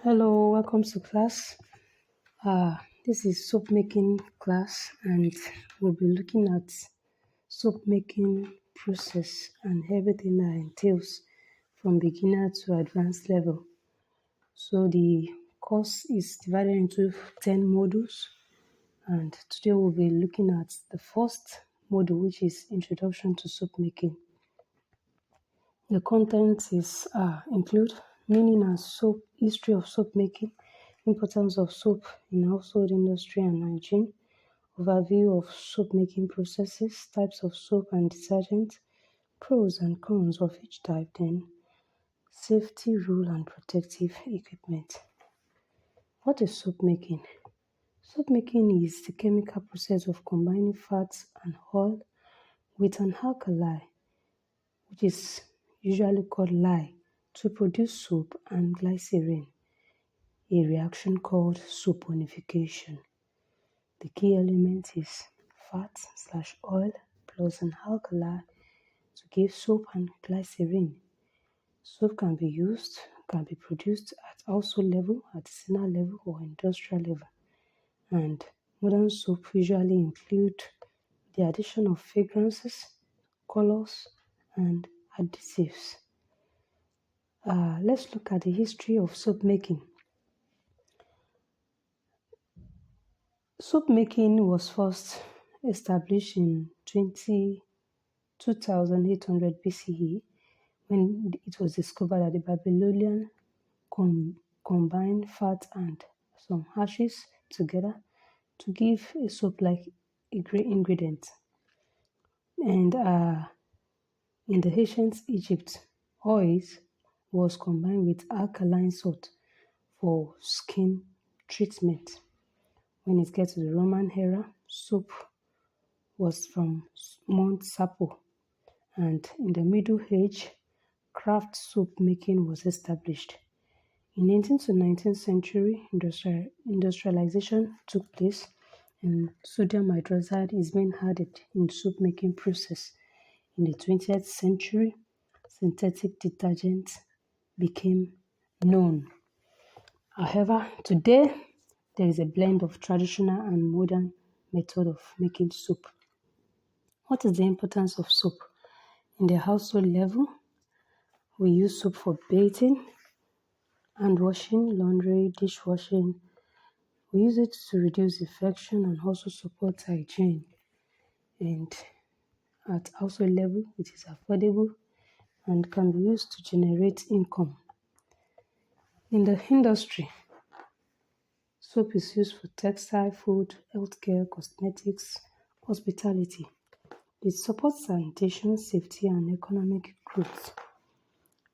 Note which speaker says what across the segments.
Speaker 1: Hello, welcome to class. This is soap making class, and we'll be looking at soap making process and everything that entails from beginner to advanced level. So the course is divided into 10 modules, and today we'll be looking at the first module, which is Introduction to Soap Making. The contents include meaning and soap, history of soap making, importance of soap in household industry and hygiene, overview of soap making processes, types of soap and detergent, pros and cons of each type, then safety rule and protective equipment. What is soap making? Soap making is the chemical process of combining fats and oil with an alkali, which is usually called lye, to produce soap and glycerin, a reaction called saponification. The key element is fat/oil plus an alkali to give soap and glycerin. Soap can be produced at household level, artisanal level, or industrial level. And modern soap usually include the addition of fragrances, colors, and adhesives. Let's look at the history of soap making. Soap making was first established in 2800 BCE when it was discovered that the Babylonian combined fat and some ashes together to give a soap-like ingredient. And in the ancient Egypt, oil was combined with alkaline salt for skin treatment. When it gets to the Roman era, soap was from Mount Sapo, and in the Middle Age, craft soap making was established. In 18th to 19th century, industrialization took place, and sodium hydroxide is being added in soap making process. In the 20th century, synthetic detergents became known. However, today there is a blend of traditional and modern method of making soap. What is the importance of soap? In the household level, we use soap for bathing, hand washing, laundry, dishwashing. We use it to reduce infection and also support hygiene. And at household level, it is affordable and can be used to generate income. In the industry, soap is used for textile, food, healthcare, cosmetics, hospitality. It supports sanitation, safety, and economic growth.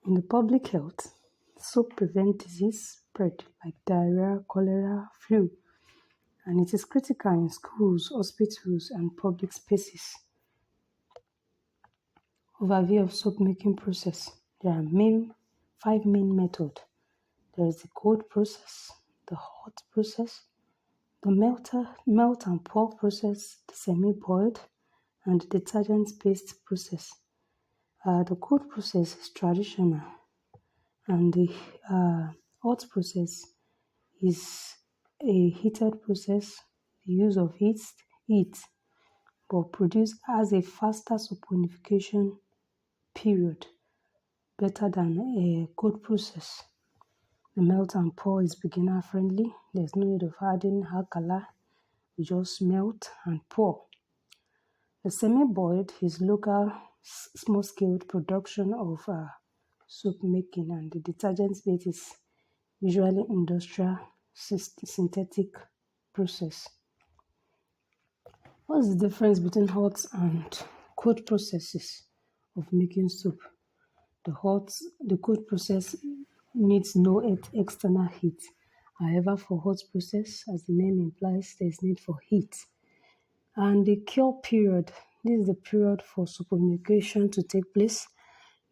Speaker 1: In the public health, soap prevents disease spread like diarrhea, cholera, flu, and it is critical in schools, hospitals, and public spaces. Overview of soap making process. There are five main methods. There is the cold process, the hot process, the melt and pour process, the semi-boiled, and the detergent-based process. The cold process is traditional, and the hot process is a heated process. The use of heat, but produced as a faster saponification period, better than a cold process. The melt and pour is beginner friendly. There's no need of adding alkali. You just melt and pour. The semi-boiled is local, small-scale production of soap making, and the detergent base is usually industrial synthetic process. What's the difference between hot and cold processes of making soap? The cold process needs no external heat. However, for hot process, as the name implies, there is need for heat. And the cure period, this is the period for saponification to take place,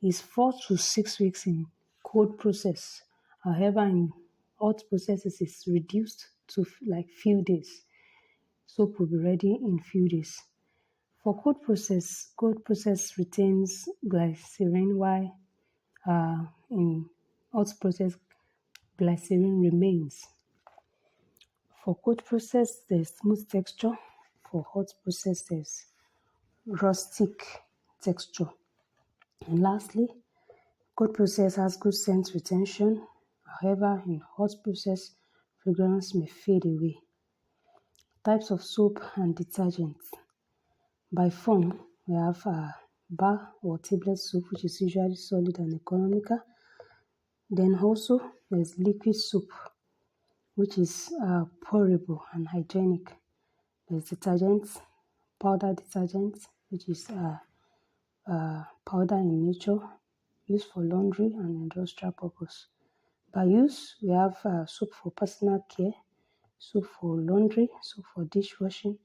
Speaker 1: is 4 to 6 weeks in cold process. However, in hot processes, it's reduced to like few days. Soap will be ready in few days. For cold process retains glycerin, while in hot process, glycerin remains. For cold process, there's smooth texture. For hot process, there's rustic texture. And lastly, cold process has good scent retention. However, in hot process, fragrance may fade away. Types of soap and detergents. By form, we have bar or tablet soap, which is usually solid and economical. Then also, there's liquid soap, which is pourable and hygienic. There's detergents, powder detergents, which is powder in nature, used for laundry and industrial purpose. By use, we have soap for personal care, soap for laundry, soap for dishwashing.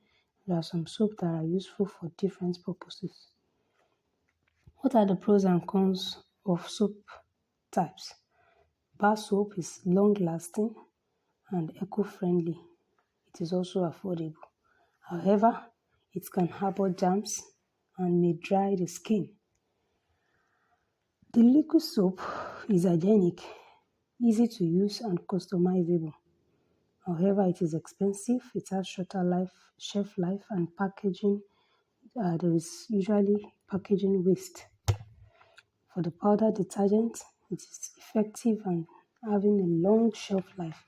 Speaker 1: There are some soap that are useful for different purposes. What are the pros and cons of soap types? Bar soap is long-lasting and eco-friendly. It is also affordable. However, it can harbor germs and may dry the skin. The liquid soap is hygienic, easy to use and customizable. However, it is expensive, it has shorter shelf life and packaging. There is usually packaging waste. For the powder detergent, it is effective and having a long shelf life.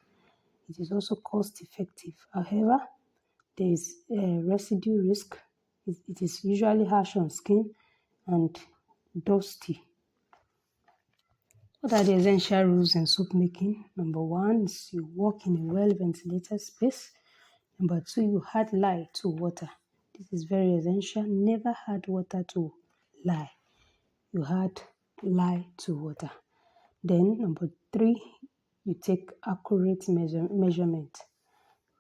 Speaker 1: It is also cost effective. However, there is a residue risk. It is usually harsh on skin and dusty. What are the essential rules in soap making? Number 1 is you work in a well-ventilated space. Number 2, you add lye to water. This is very essential. Never add water to lye. You add lye to water. Then number 3, you take accurate measurement.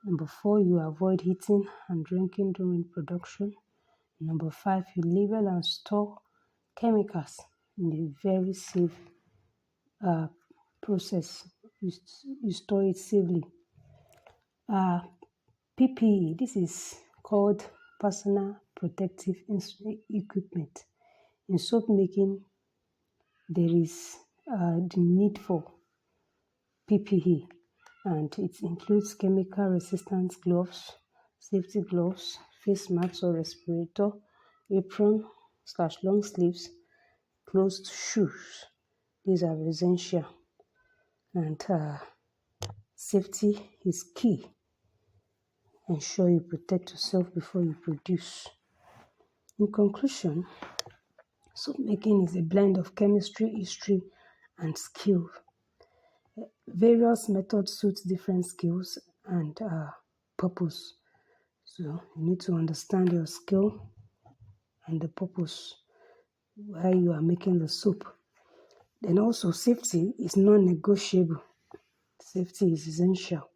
Speaker 1: Number 4, you avoid heating and drinking during production. Number 5, you label and store chemicals in a very safe process. You store it safely. PPE, this is called personal protective equipment. In soap making, there is the need for PPE, and it includes chemical resistant gloves, safety gloves, face masks or respirator, apron / long sleeves, closed shoes. These are essential, and safety is key. Ensure you protect yourself before you produce. In conclusion, soap making is a blend of chemistry, history, and skill. Various methods suit different skills and purpose. So you need to understand your skill and the purpose why you are making the soap. Then also safety is non-negotiable. Safety is essential.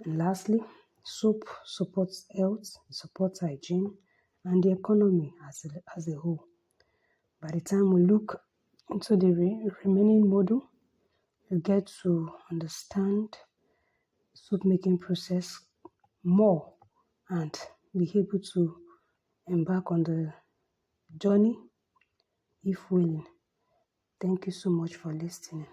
Speaker 1: And lastly, soap supports health, supports hygiene, and the economy as a whole. By the time we look into the remaining module, you get to understand soap making process more and be able to embark on the journey if willing. Thank you so much for listening.